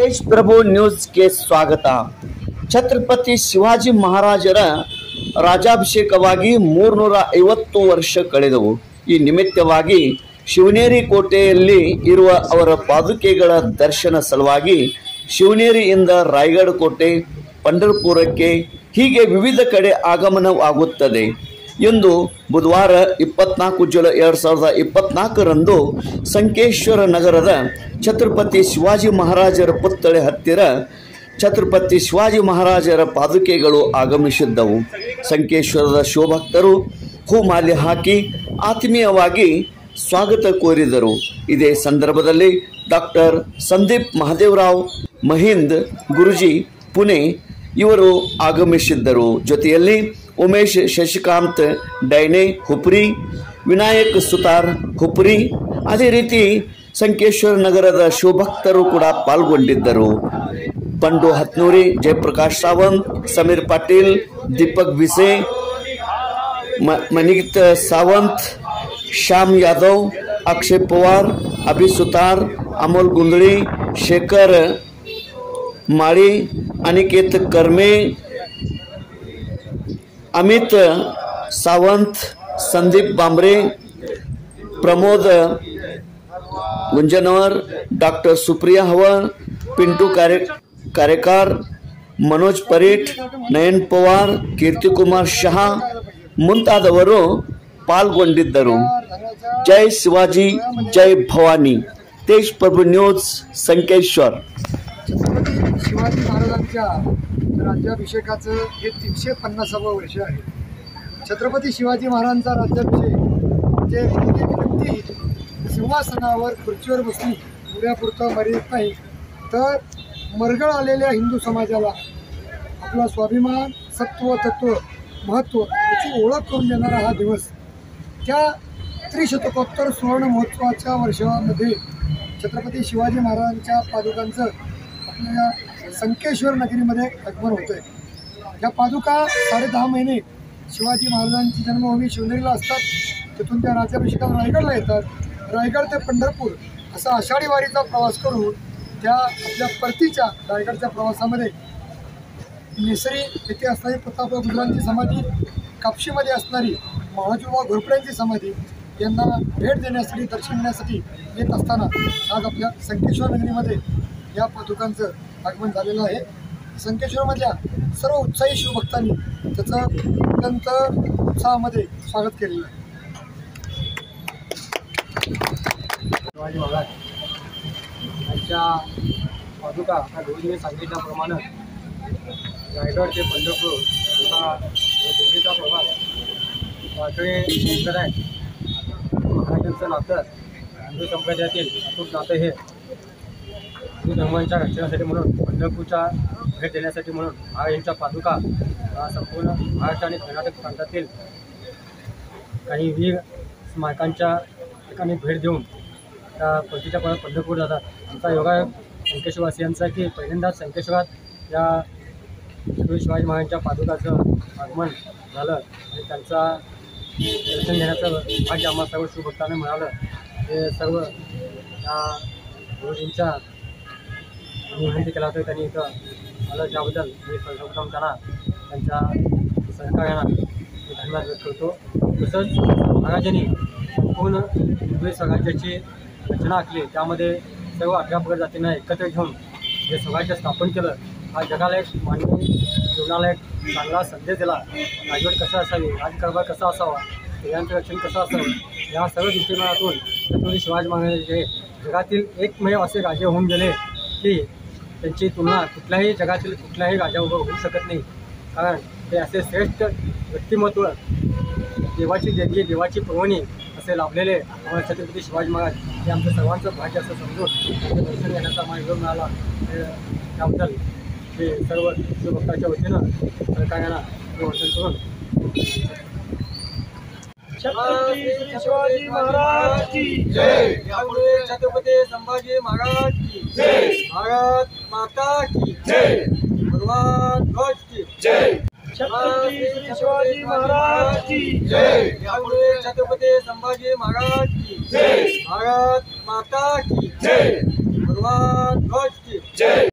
तेज प्रभु ನ್ಯೂಸ್ ಗೆ ಸ್ವಾಗತ. ಛತ್ರಪತಿ ಶಿವಾಜಿ ಮಹಾರಾಜರ ರಾಜಾಭಿಷೇಕವಾಗಿ 350 ವರ್ಷ ಕಳೆದವು. ಈ ನಿಮಿತ್ತವಾಗಿ ಶಿವನೇರಿ ಕೋಟೆಯಲ್ಲಿ ಇರುವ ಅವರ ಪಾದುಕೆಗಳ ದರ್ಶನ ಸಲುವಾಗಿ ಶಿವನೇರಿಯಿಂದ ರಾಯಗಢ ಕೋಟೆ, ಪಂಢರಪುರಕ್ಕೆ ಹೀಗೆ ವಿವಿಧ ಕಡೆ ಆಗಮನವಾಗುತ್ತದೆ. ಎಂದು ಬುಧವಾರ 24 ಜುಲೈ 2024ರಂದು ಸಂಕೇಶ್ವರ ನಗರದ ಛತ್ರಪತಿ ಶಿವಾಜಿ ಮಹಾರಾಜರ ಪುತ್ಥಳಿ ಹತ್ತಿರ ಛತ್ರಪತಿ ಶಿವಾಜಿ ಮಹಾರಾಜರ ಪಾದುಕೆಗಳು ಆಗಮಿಸಿದ್ದವು. ಸಂಕೇಶ್ವರದ ಶಿವಭಕ್ತರು ಹೂಮಾಲೆ ಹಾಕಿ ಆತ್ಮೀಯವಾಗಿ ಸ್ವಾಗತ ಕೋರಿದರು. ಇದೇ ಸಂದರ್ಭದಲ್ಲಿ ಡಾಕ್ಟರ್ ಸಂದೀಪ್ ಮಹಾದೇವರಾವ್ ಮಹಿಂದ್ ಗುರುಜಿ ಪುಣೆ ಇವರು ಆಗಮಿಸಿದ್ದರು. ಜೊತೆಯಲ್ಲಿ ಉಮೇಶ್ ಶಶಿಕಾಂತ್ ಡೈನೆ ಹುಪ್ರಿ, ವಿನಾಯಕ್ ಸುತಾರ್ ಹುಪ್ರಿ, ಅದೇ ರೀತಿ ಸಂಕೇಶ್ವರ ನಗರದ ಶಿವಭಕ್ತರು ಕೂಡ ಪಾಲ್ಗೊಂಡಿದ್ದರು. ಬಂಡು ಹತ್ನೂರಿ, ಜಯಪ್ರಕಾಶ್ ಸಾವಂತ್, ಸಮೀರ್ ಪಾಟೀಲ್, ದೀಪಕ್ ಬಿಸೆ, ಮನಿತ್ ಸಾವಂತ್, ಶ್ಯಾಮ್ ಯಾದವ್, ಅಕ್ಷಯ್ ಪವಾರ್, ಅಭಿ ಸುತಾರ್, अमोल गुंदड़ी, शेखर माळी, अनिकेत कर्मे, अमित सावंत, संदीप बांबरे, प्रमोद गुंजनवर, डॉक्टर सुप्रिया हवळ, पिंटू कार्यकार, मनोज परीट, नयन पवार, कीर्तिकुमार शहा ಮುಂತಾದವರು ಪಾಲ್ಗೊಂಡಿದ್ದರು. जय शिवाजी, जय भवानी. तेज प्रभु न्यूज संकेश्वर. छत्रपती शिवाजी महाराजांच्या राज्याभिषेकाचं हे 350वं वर्ष आहे. छत्रपती शिवाजी महाराजांचा राज्याभिषेक म्हणजे एक व्यक्ती सिंहासनावर खुर्चीवर बसली उद्यापुरतं मर्यादित नाही, तर मरगळ आलेल्या हिंदू समाजाला आपला स्वाभिमान, सत्व, तत्व, महत्त्व याची ओळख करून देणारा हा दिवस. त्या त्रिशतकोत्तर सुवर्ण महोत्सवाच्या वर्षामध्ये छत्रपती शिवाजी महाराजांच्या पादुकांचं आपल्या संकेश्वर नगरीमध्ये आगमन होतं आहे. या पादुका 10.5 महिने शिवाजी महाराजांची जन्मभूमी शिवनेरीला असतात. तिथून त्या राज्याभिषेकाला रायगडला येतात. रायगड ते पंढरपूर असा आषाढी वारीचा प्रवास करून त्या आपल्या परतीच्या रायगडच्या प्रवासामध्ये नेसरी येथे असणारी प्रतापराव गुजरांची समाधी, कापशीमध्ये असणारी महाजोबा घोरपड्यांची समाधी यांना भेट देण्यासाठी, दर्शन घेण्यासाठी येत असताना आज आपल्या संकेश्वर नगरीमध्ये या पादुकांचं आगमन झालेलं आहे. संकेश्वरमधल्या सर्व उत्साही शिवभक्तांनी त्याचं अत्यंत उत्साहामध्ये स्वागत केलेलं आहे. शिवाजी महाराज यांच्या पादुका आता गुरुजींनी सांगितल्याप्रमाणे रायगड ते पंढरपूर हा दिल्लीचा प्रवास वाटळे अंतर आहे. महाराजांचं नातं हिंदू संप्रदायातील अतूट नातं हे हिंदू धर्मांच्या रक्षणासाठी म्हणून, पंढरपूरच्या भेट देण्यासाठी म्हणून महाराजांच्या पादुका संपूर्ण महाराष्ट्र आणि कर्नाटक प्रांतातील काही वीर स्मारकांच्या ठिकाणी भेट देऊन त्या परतीच्या परत पंढरपूर जातात. आमचा योगा संकेश्वरवासियांचा की पहिल्यांदाच संकेश्वरात या छत्रपती शिवाजी महाराजांच्या पादुकाचं आगमन झालं आणि त्यांचा दर्शन घेण्याचं भाग्य आम्हाला सर्व शिवभक्तांना मिळालं. हे सर्व या गुरुजींच्या विनंती केला होता त्यांनी इथं आलं, त्याबद्दल मी सर्वप्रथम त्यांना, त्यांच्या सहकार्यांना मी धन्यवाद व्यक्त करतो. तसंच महाराजांनी संपूर्ण हिंदवी स्वराज्याची रचना आखली, त्यामध्ये सर्व 11 प्रगत जातींना एकत्र घेऊन जे स्वराज्य स्थापन केलं, हा जगाला एक मानवी जीवनाला एक चांगला संदेश दिला. राजवट कसं असावी, राजकारभार कसा असावा, स्त्रियांचं रक्षण कसं असावं, या सर्व दृष्टिकोनातून छत्रपती शिवाजी महाराज हे जगातील एकमेव असे राजे होऊन गेले की त्यांची तुलना कुठल्याही जगातील कुठल्याही राजाबरोबर होऊ शकत नाही. कारण ते असे श्रेष्ठ व्यक्तिमत्व, देवाची देणगी, देवाची पर्वणी असे लाभलेले छत्रपती शिवाजी महाराज हे आमचं सर्वांचं भाग्य असं समजून त्यांचं दर्शन घेण्याचा आम्हाला योग मिळाला. त्याबद्दल हे सर्व शिवभक्ताच्या वतीनं सहकार्यांना वर्णन करून छत्रपती शिवाजी महाराज की जय. यापुढे छत्रपती संभाजी महाराज की जय. भारत माता की जय. भगवान ध्वज की जय. छत्रपती शिवाजी महाराज की जय. यापुढे छत्रपती संभाजी महाराज की जय. भारत माता की जय.